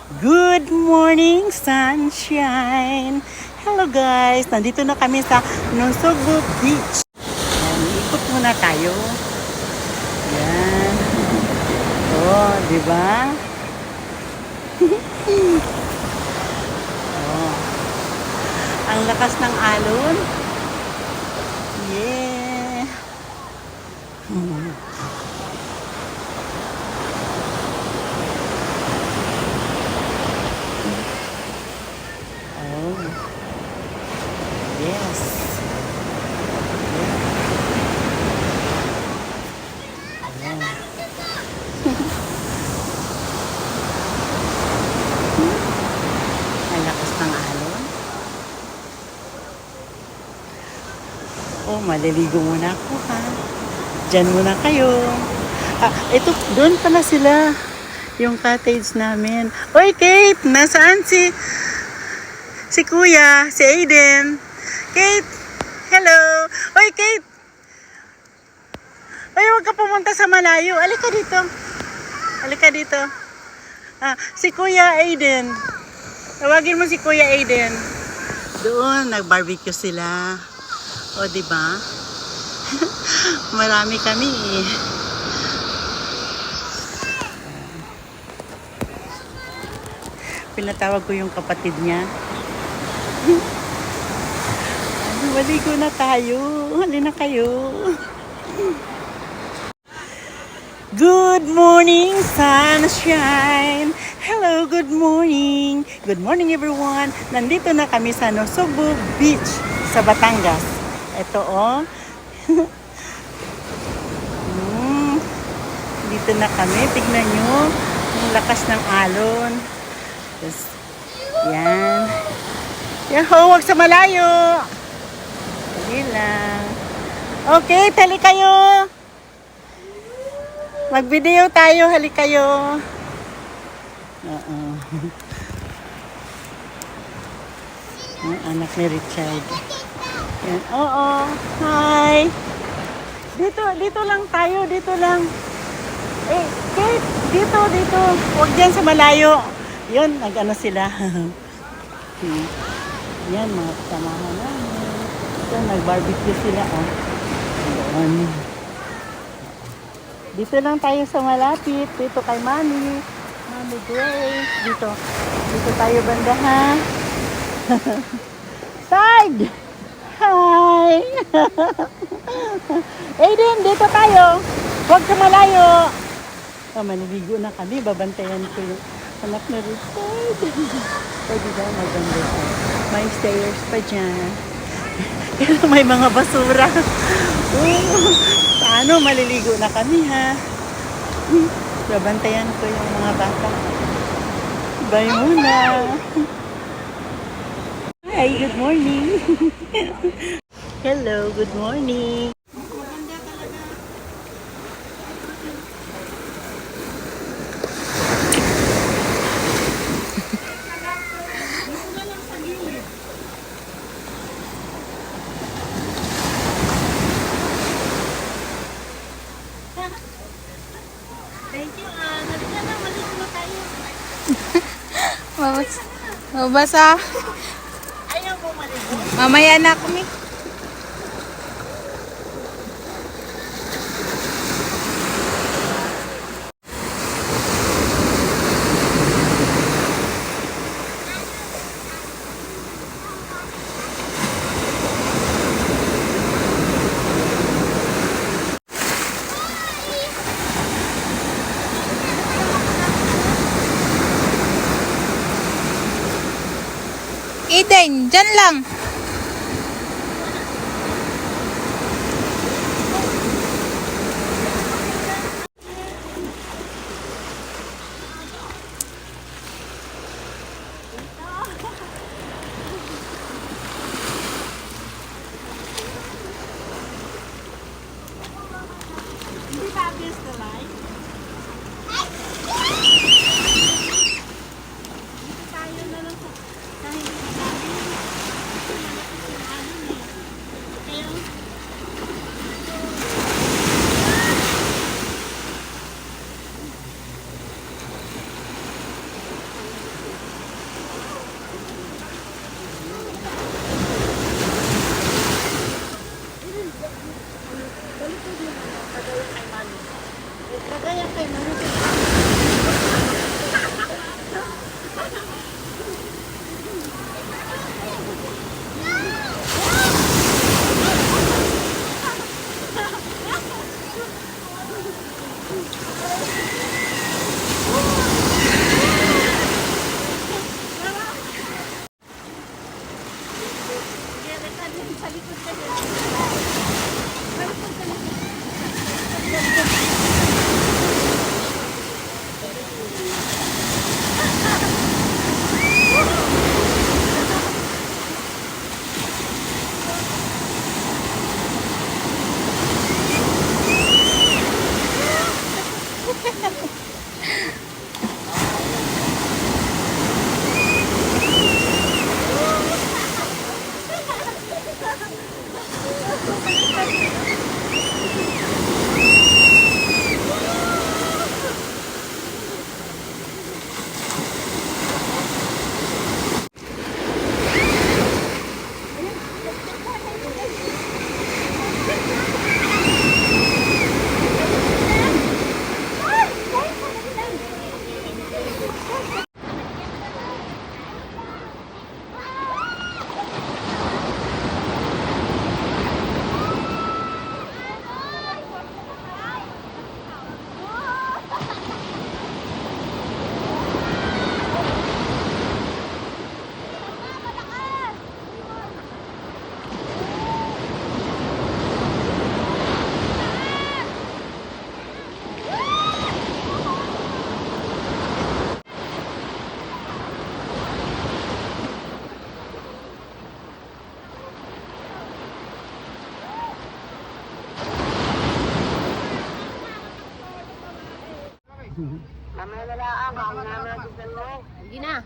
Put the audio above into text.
Good morning, sunshine! Hello guys! Nandito na kami sa Nosogo Beach. Ayan, ikot muna tayo. Ayan. Oh, di ba? Oh, ang lakas ng alon. Yeah! Oh, yes. Ang lakas ng alon. Oh, maliligo muna ako ha. Diyan muna kayo. Ito, doon pala sila. Yung cottage namin. Oy, Kate! Nasaan si Kuya? Si Aiden? Kate! Hello! Oy, Kate! Oy, huwag ka pumunta sa malayo. Alika dito. Alika dito. Si Kuya Aiden. Tawagin mo si Kuya Aiden. Doon, nag-barbecue sila. O, diba? Marami kami eh. Pinatawag ko yung kapatid niya. Maligo na tayo. Hali na kayo. Good morning, sunshine! Hello, good morning! Good morning everyone! Nandito na kami sa Nosogo Beach sa Batangas. Ito oh. Dito na kami. Tignan nyo. Ang lakas ng alon. Tapos, yan. Yaho, huwag sa malayo. Dali lang. Okay, tali kayo. Mag-video tayo, hali kayo. Ang anak ni Richard. Yan. Oo. Hi. Dito lang tayo, dito lang. Eh, Kate, dito. Huwag dyan sa malayo. Yun, nag-ano sila. Yan, mga kasamahan namin. Ito, nag-barbecue sila, oh. Doon. Dito lang tayo sa malapit. Dito kay Mami. Mami Grace. Dito tayo banda, ha? Side! Hi! Aiden, dito tayo. Huwag sa malayo. Maliligo na kami. Babantayan ko yung anak na Richard. Pwede ba maganda ko? May stairs pa dyan. May mga basura. Paano? Maliligo na kami ha. Babantayan ko yung mga bata. Bye muna. Hi, good morning. Hello, good morning. Thank you, Halika na, maligo na tayo. Mabasa. Ayaw mo maligo? Mamaya na kami. Eden, dyan lang. Hindi ba obvious the light? Dito tayo na lang sa hindi Mamaya na lang, baka namin natin mo. Hindi na.